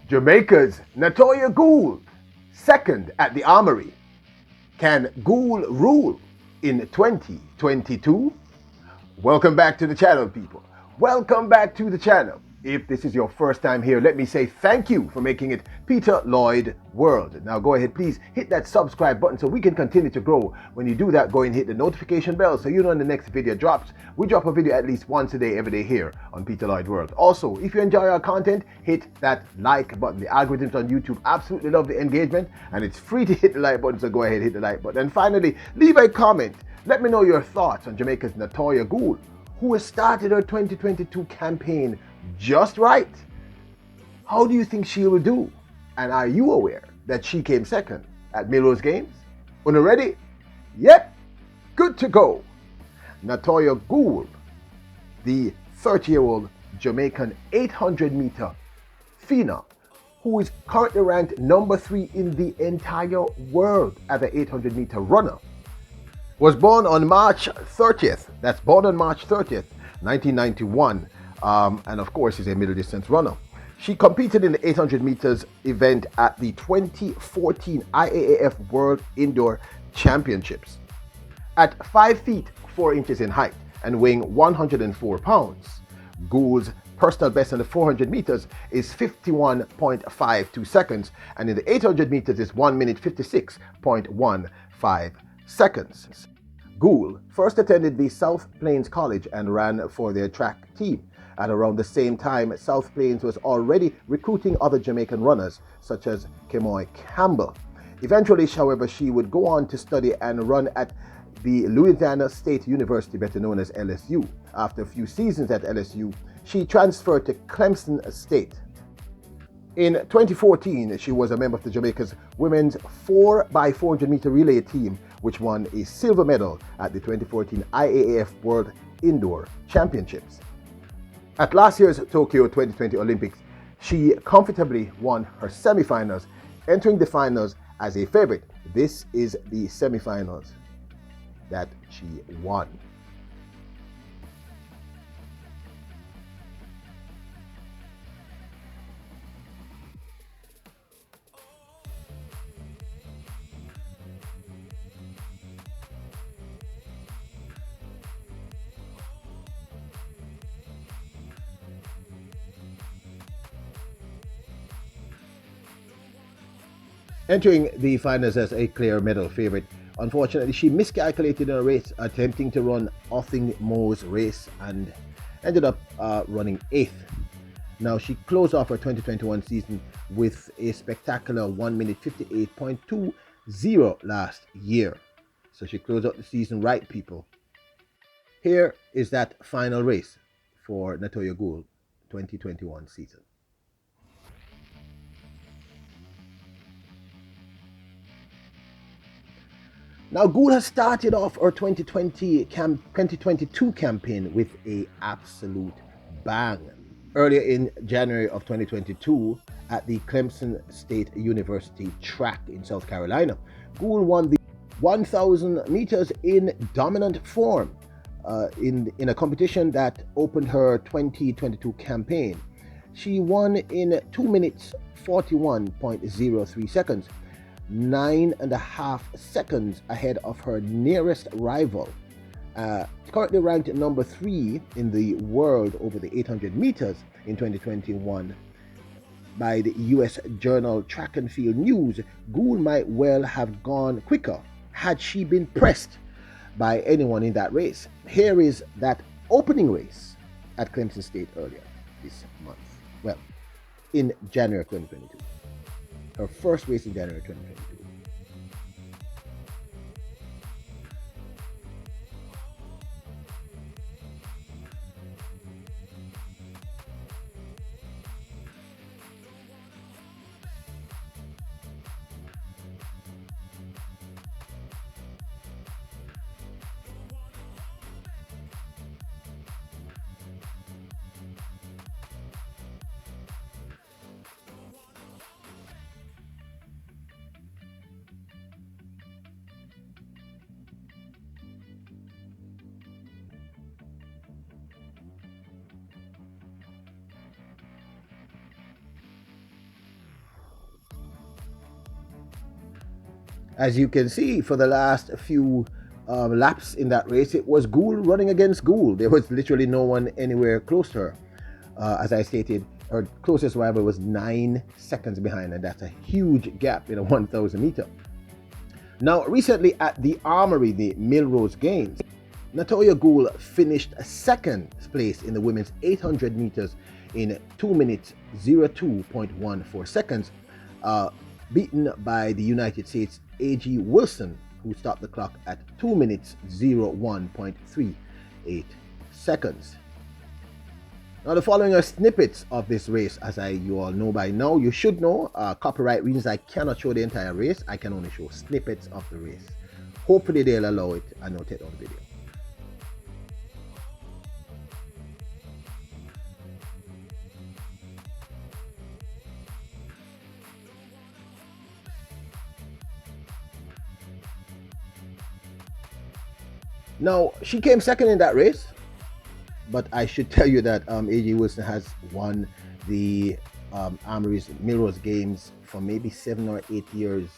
Jamaica's Natoya Goul, second at the Armory. Can Goule rule in 2022? Welcome back to the channel, people. Welcome back to the channel. If this is your first time here, let me say thank you for making it Peter Lloyd World. Now go ahead, please hit that subscribe button so we can continue to grow. When you do that, go and hit the notification bell so you know when the next video drops. We drop a video at least once a day, every day here on Peter Lloyd World. Also, if you enjoy our content, hit that like button. The algorithms on YouTube absolutely love the engagement, and it's free to hit the like button, so go ahead, hit the like button. And finally, leave a comment. Let me know your thoughts on Jamaica's Natoya Goul, who has started her 2022 campaign just right. How do you think she will do? And are you aware that she came second at Melrose Games? Una ready? Yep, good to go. Natoya Goul, the 30-year-old Jamaican 800-meter phenom, who is currently ranked number 3 in the entire world as an 800-meter runner, was born on March 30th. That's born on March 30th, 1991. And of course, is a middle distance runner. She competed in the 800 meters event at the 2014 IAAF World Indoor Championships. At 5 feet 4 inches in height and weighing 104 pounds, Goule's personal best in the 400 meters is 51.52 seconds, and in the 800 meters is 1 minute 56.15 seconds. Goule first attended the South Plains College and ran for their track team. At around the same time, South Plains was already recruiting other Jamaican runners, such as Kemoy Campbell. Eventually, however, she would go on to study and run at the Louisiana State University, better known as LSU. After a few seasons at LSU, she transferred to Clemson State. In 2014, she was a member of the Jamaica's women's 4x400 meter relay team, which won a silver medal at the 2014 IAAF World Indoor Championships. At last year's Tokyo 2020 Olympics, she comfortably won her semifinals, entering the finals as a favorite. This is the semifinals that she won. Entering the finals as a clear medal favorite, unfortunately she miscalculated in a race, attempting to run Othing Mo's race and ended up running 8th. Now she closed off her 2021 season with a spectacular 1 minute 58.20 last year. So she closed out the season right, people. Here is that final race for Natoya Goul 2021 season. Now, Goule has started off her 2022 campaign with an absolute bang. Earlier in January of 2022, at the Clemson State University track in South Carolina, Goule won the 1,000 meters in dominant form in a competition that opened her 2022 campaign. She won in 2 minutes 41.03 seconds. 9.5 seconds ahead of her nearest rival. Currently ranked number 3 in the world over the 800 meters in 2021 by the US journal Track and Field News, Goule might well have gone quicker had she been pressed by anyone in that race. Here is that opening race at Clemson State earlier this month. Well, in January 2022. Her first race in January 2022. As you can see, for the last few laps in that race, it was Goule running against Goule. There was literally no one anywhere close to her. As I stated, her closest rival was 9 seconds behind, and that's a huge gap in a 1,000 meter. Now, recently at the Armory, the Melrose Games, Natoya Goul finished second place in the women's 800 meters in 2 minutes 02.14 seconds, beaten by the United States' A.G. Wilson, who stopped the clock at 2 minutes 01.38 seconds. Now, the following are snippets of this race. As you all know by now, you should know, copyright reasons, I cannot show the entire race. I can only show snippets of the race. Hopefully they'll allow it and not take on the video. Now, she came second in that race, but I should tell you that A.J. Wilson has won the Armory's Melrose Games for maybe 7 or 8 years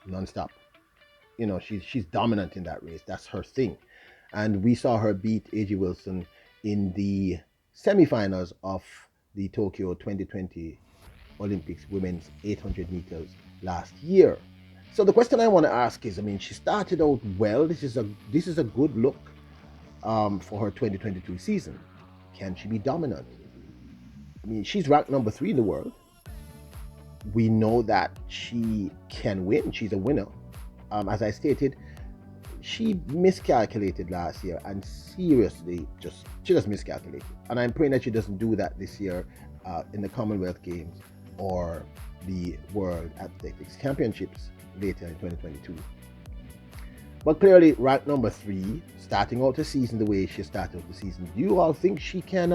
non-stop. You know, she's dominant in that race. That's her thing. And we saw her beat A.J. Wilson in the semifinals of the Tokyo 2020 Olympics women's 800 meters last year. So the question I want to ask is, I mean, she started out well. This is a good look for her 2022 season. Can she be dominant? I mean, she's ranked number 3 in the world. We know that she can win. She's a winner. As I stated, she miscalculated last year, and seriously, she just miscalculated. And I'm praying that she doesn't do that this year in the Commonwealth Games or the World Athletics Championships later in 2022. But clearly, ranked number 3, starting out the season the way she started out the season. Do you all think she can,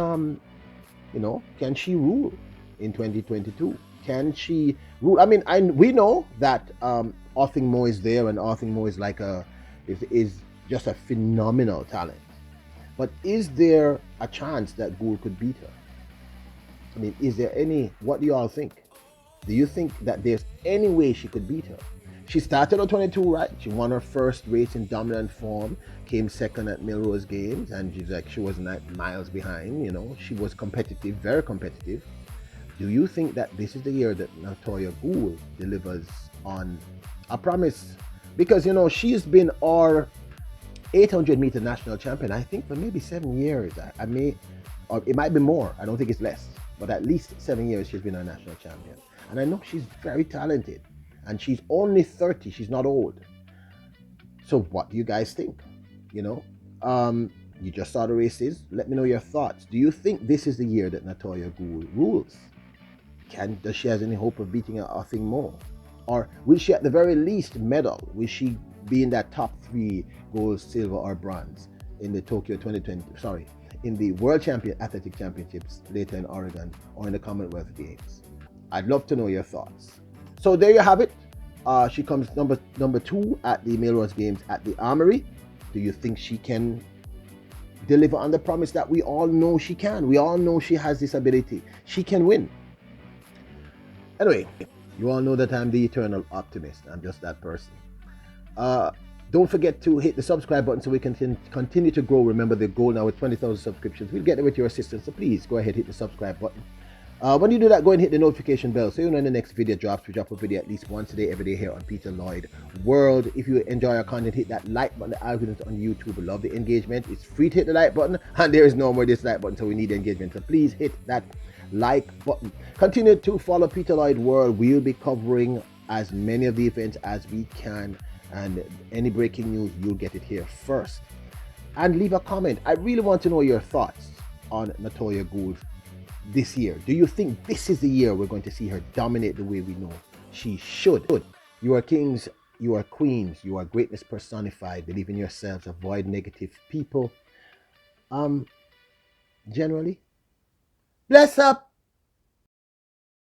can she rule in 2022? Can she rule? I mean, we know that Arthing Moore is there, and Arthing Moore is is just a phenomenal talent. But is there a chance that Goule could beat her? I mean, is there any? What do you all think? Do you think that there's any way she could beat her? She started on 22, right? She won her first race in dominant form, came second at Melrose Games, and she was 9 miles behind. You know, she was competitive, very competitive. Do you think that this is the year that Natoya Goul delivers on a promise? Because, she's been our 800-meter national champion, I think, for maybe 7 years. Or it might be more. I don't think it's less. But at least 7 years she's been our national champion. And I know she's very talented. And she's only 30. She's not old. So what do you guys think? You just saw the races. Let me know your thoughts. Do you think this is the year that Natoya Goul rules? Does she have any hope of beating Arthing Moore? Or will she at the very least medal? Will she be in that top 3 gold, silver, or bronze in the Tokyo 2020, in the World Athletic Championships later in Oregon, or in the Commonwealth Games? I'd love to know your thoughts. So there you have it. She comes number 2 at the Melrose Games at the Armory. Do you think she can deliver on the promise that we all know she can? We all know she has this ability. She can win. Anyway, you all know that I'm the eternal optimist. I'm just that person. Don't forget to hit the subscribe button so we can continue to grow. Remember the goal now with 20,000 subscriptions. We'll get there with your assistance. So please go ahead, hit the subscribe button. When you do that, go and hit the notification bell so you know when the next video drops. We drop a video at least once a day, every day here on Peter Lloyd World. If you enjoy our content, hit that like button. The algorithms on YouTube love the engagement. It's free to hit the like button, and there is no more dislike button, so we need engagement. So please hit that like button. Continue to follow Peter Lloyd World. We'll be covering as many of the events as we can, and any breaking news, you'll get it here first. And leave a comment. I really want to know your thoughts on Natoya Goul this year. Do you think this is the year we're going to see her dominate the way we know she should? You are kings, you are queens, you are greatness personified. Believe in yourselves, avoid negative people. Generally, bless up.